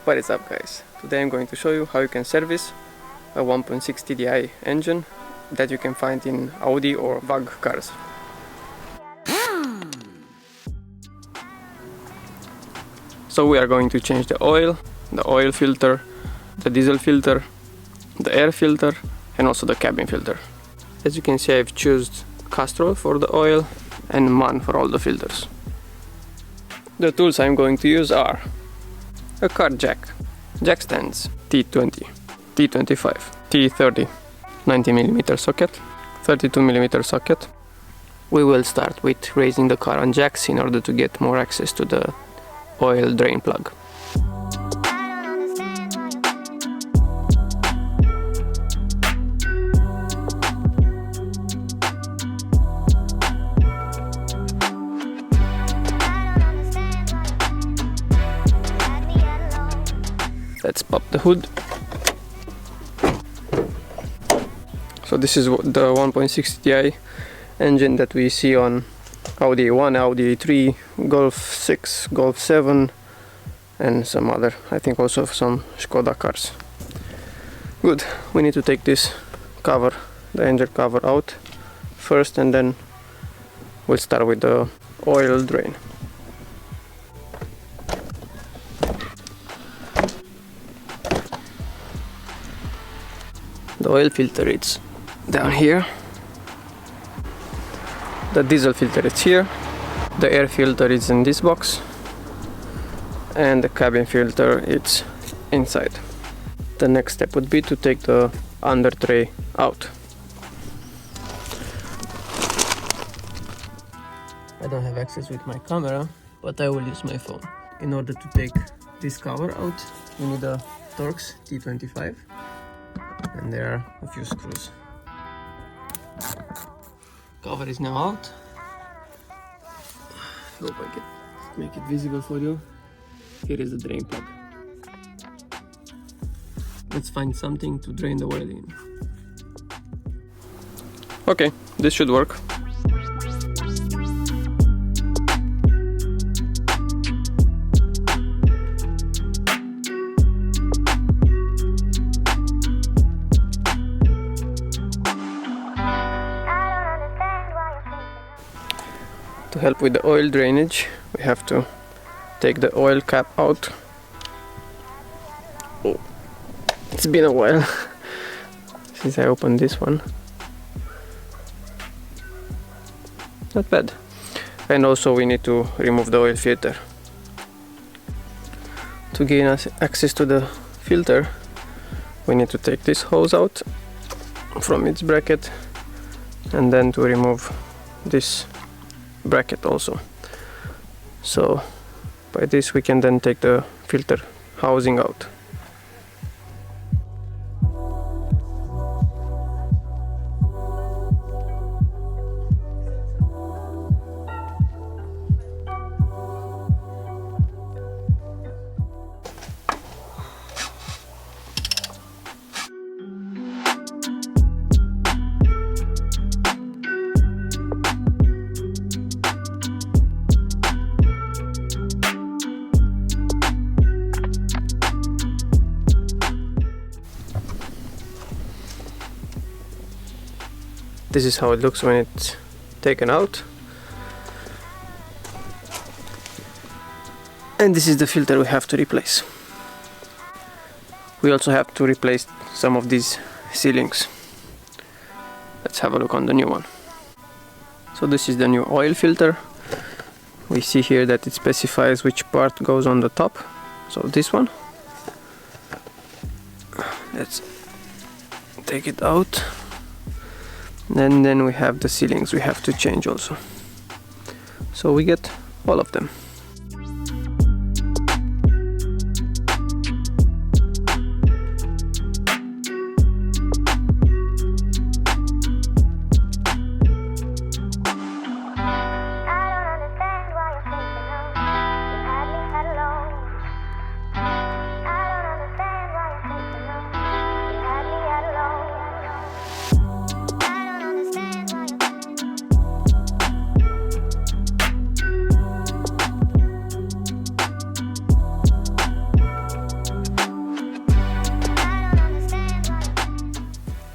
What is up, guys? Today I'm going to show you how you can service a 1.6 TDI engine that you can find in Audi or VW cars. So we are going to change the oil filter, the diesel filter, the air filter and also the cabin filter. As you can see, I've chosen Castrol for the oil and Mann for all the filters. The tools I'm going to use are a car jack stands, T20, T25, T30, 90mm socket, 32mm socket. We will start with raising the car on jacks in order to get more access to the oil drain plug. Let's pop the hood. So this is the 1.6 TDI engine that we see on Audi A1, Audi A3, Golf 6, Golf 7 and some other, I think also some Skoda cars. Good, we need to take this cover, the engine cover out first, and then we'll start with the oil drain. The oil filter is down here, the diesel filter is here, the air filter is in this box, and the cabin filter is inside. The next step would be to take the under tray out. I don't have access with my camera, but I will use my phone. In order to take this cover out, you need a Torx T25. And there are a few screws. Cover is now out. Hope I can make it visible for you. Here is the drain plug. Let's find something to drain the oil in. Okay, this should work. To help with the oil drainage, we have to take the oil cap out. Oh, it's been a while since I opened this one. Not bad. And also we need to remove the oil filter. To gain access to the filter, we need to take this hose out from its bracket, and then to remove this bracket also. So by this we can then take the filter housing out. This is how it looks when it's taken out. And this is the filter we have to replace. We also have to replace some of these sealings. Let's have a look on the new one. So this is the new oil filter. We see here that it specifies which part goes on the top. So this one. Let's take it out. And then we have the sealings we have to change also. So we get all of them.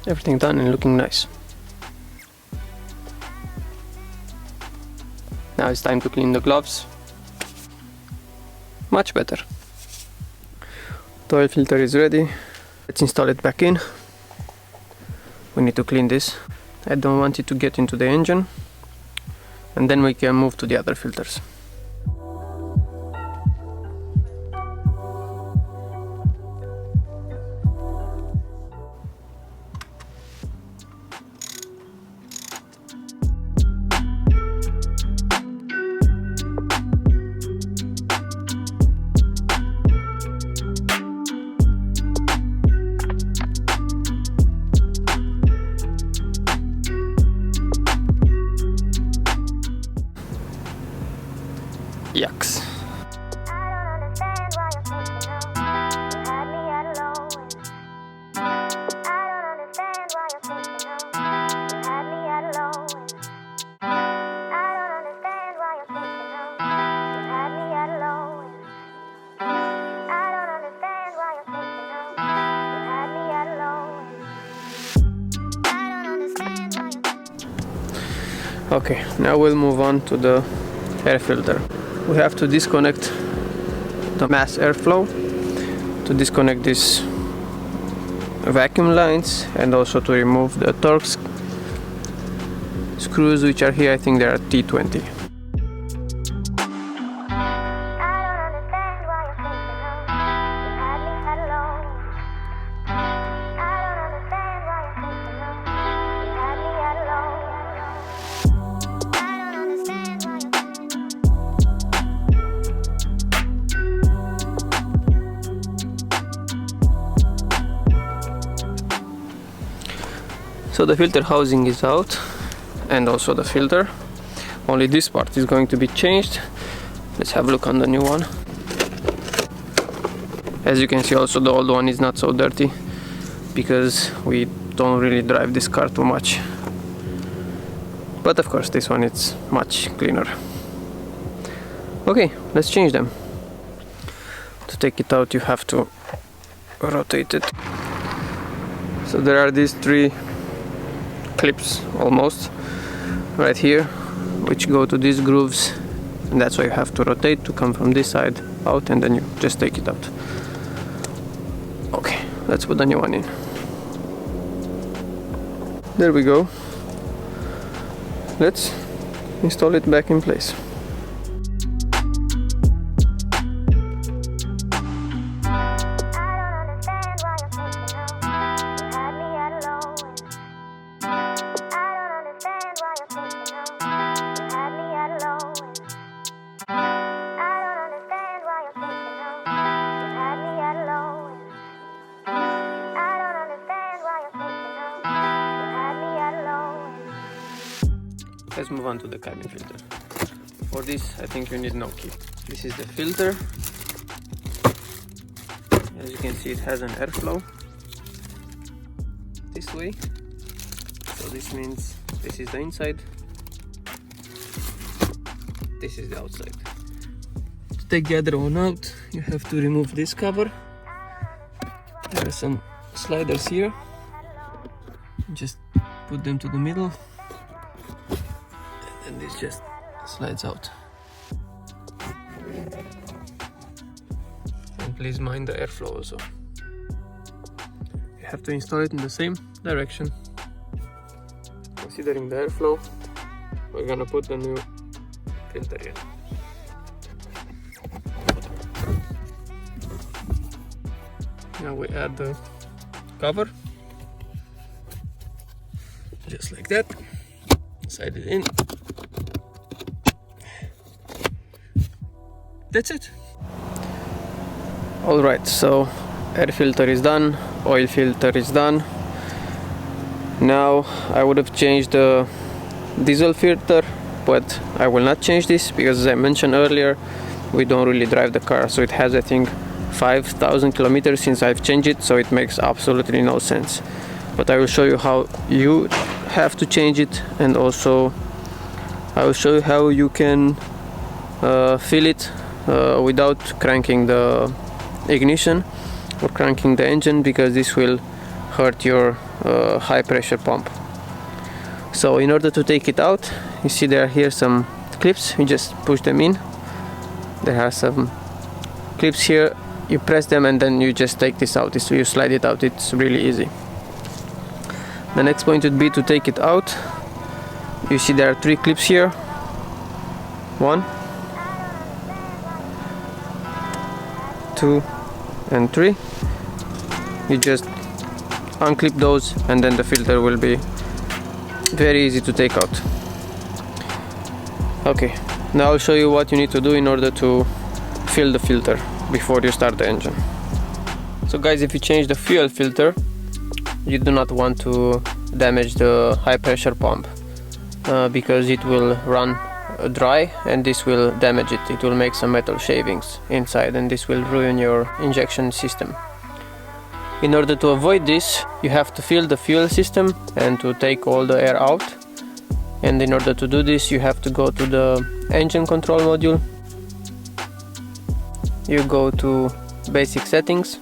Everything done and looking nice. Now it's time to clean the gloves. Much better. The oil filter is ready. Let's install it back in. We need to clean this. I don't want it to get into the engine. And then we can move to the other filters. Yucks. Okay, now we'll move on to the air filter. We have to disconnect the mass airflow, to disconnect these vacuum lines, and also to remove the torque screws, which are here. I think they are T20. So the filter housing is out, and also the filter. Only this part is going to be changed. Let's have a look on the new one. As you can see, also the old one is not so dirty, because we don't really drive this car too much. But of course this one is much cleaner. Okay, let's change them. To take it out you have to rotate it. So there are these three clips almost right here, which go to these grooves, and that's why you have to rotate to come from this side out, and then you just take it out. Okay, let's put the new one in. There we go. Let's install it back in place. Let's move on to the cabin filter. For this, I think you need no key. This is the filter. As you can see, it has an airflow this way. So this means this is the inside, this is the outside. To take the other one out, you have to remove this cover. There are some sliders here. Just put them to the middle, and this just slides out. And please mind the airflow also. You have to install it in the same direction. Considering the airflow, we're gonna put the new filter in. Now we add the cover, just like that. Slide it in. That's it. Alright, so air filter is done, oil filter is done. Now I would have changed the diesel filter, but I will not change this because, as I mentioned earlier, we don't really drive the car, so it has, I think, 5,000 kilometers since I've changed it, so it makes absolutely no sense. But I will show you how you have to change it, and also I will show you how you can fill it without cranking the ignition or cranking the engine, because this will hurt your high pressure pump. So in order to take it out, you see there are here some clips, you just push them in. There are some clips here, you press them and then you just take this out. You slide it out, it's really easy. The next point would be to take it out. You see there are 3 clips here. 1, 2 and 3. You just unclip those and then the filter will be very easy to take out. Okay, now I'll show you what you need to do in order to fill the filter before you start the engine. So guys, if you change the fuel filter, you do not want to damage the high pressure pump because it will run dry and this will damage it. It will make some metal shavings inside and this will ruin your injection system. In order to avoid this, you have to fill the fuel system and to take all the air out. And in order to do this, you have to go to the engine control module. You go to basic settings.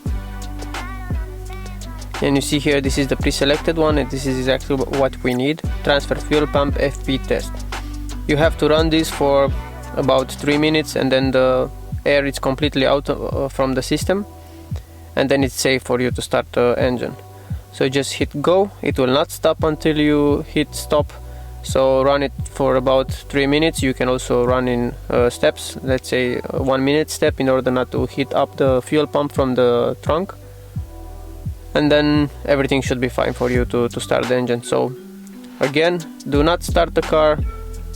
And you see here, this is the pre-selected one and this is exactly what we need. Transfer fuel pump FP test. You have to run this for about 3 minutes and then the air is completely out from the system. And then it's safe for you to start the engine. So just hit go, it will not stop until you hit stop. So run it for about 3 minutes. You can also run in steps, let's say a 1 minute step in order not to heat up the fuel pump from the trunk. And then everything should be fine for you to start the engine. So again, do not start the car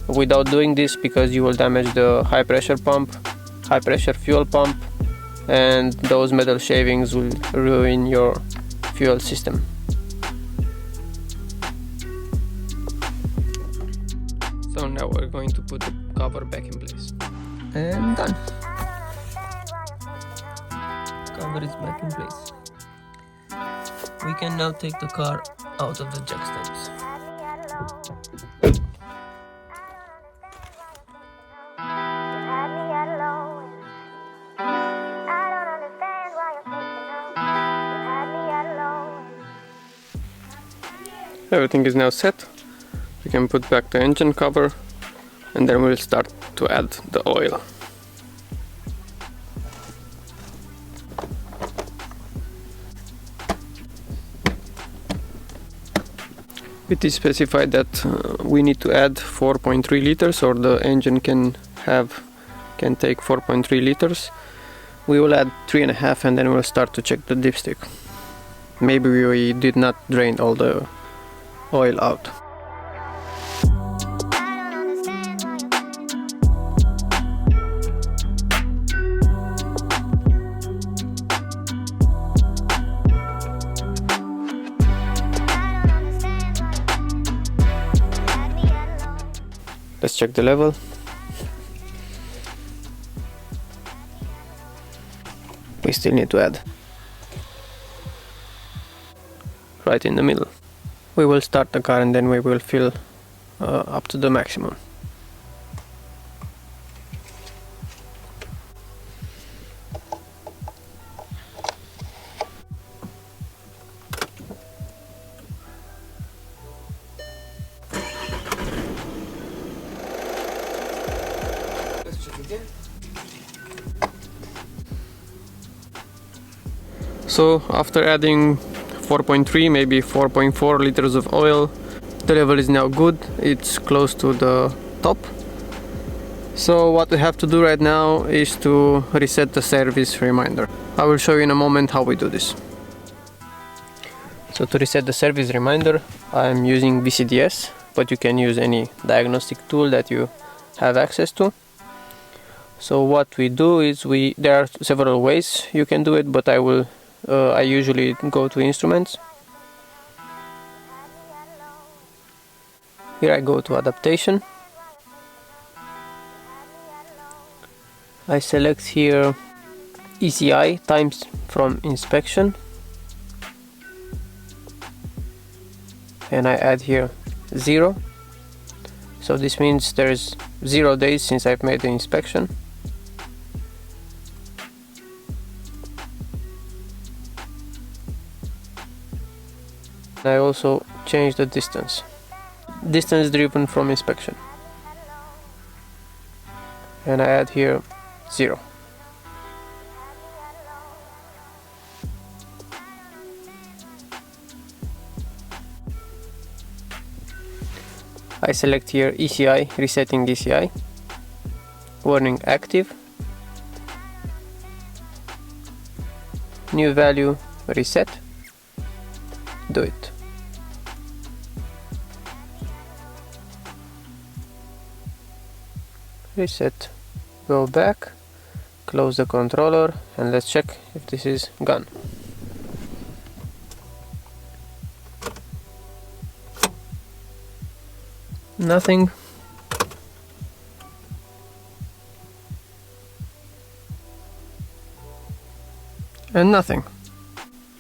without doing this because you will damage the high pressure pump, high pressure fuel pump, and those metal shavings will ruin your fuel system. So now we're going to put the cover back in place. And done. Cover is back in place. We can now take the car out of the jack stands. Everything is now set. We can put back the engine cover and then we'll start to add the oil. It is specified that we need to add 4.3 liters or the engine can take 4.3 liters. We will add 3.5 and then we'll start to check the dipstick. Maybe we did not drain all the oil out. Let's check the level. We still need to add. Right in the middle. We will start the car and then we will fill up to the maximum. So after adding 4.3, maybe 4.4 liters of oil, the level is now good, it's close to the top. So what we have to do right now is to reset the service reminder. I will show you in a moment how we do this. So to reset the service reminder, I am using VCDS, but you can use any diagnostic tool that you have access to. So what we do is there are several ways you can do it, but I usually go to instruments. Here I go to adaptation. I select here ECI, times from inspection, and I add here 0. So this means there's 0 days since I've made the inspection. I also change the distance driven from inspection, and I add here 0. I select here ECI, resetting ECI, warning active, new value, reset, do it. Reset, go back, close the controller, and let's check if this is gone. Nothing. And nothing.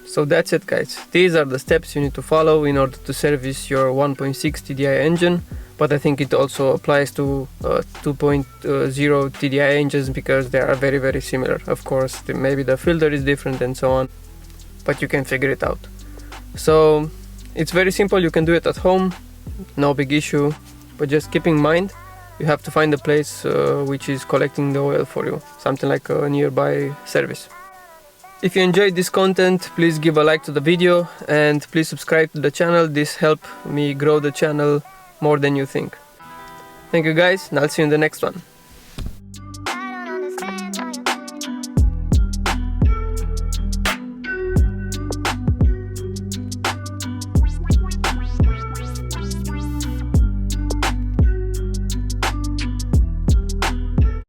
So that's it, guys. These are the steps you need to follow in order to service your 1.6 TDI engine, but I think it also applies to 2.0 TDI engines because they are very, very similar. Of course, maybe the filter is different and so on, but you can figure it out. So it's very simple, you can do it at home, no big issue, but just keep in mind you have to find a place which is collecting the oil for you, something like a nearby service. If you enjoyed this content, please give a like to the video and please subscribe to the channel. This helps me grow the channel more than you think. Thank you guys, and I'll see you in the next one.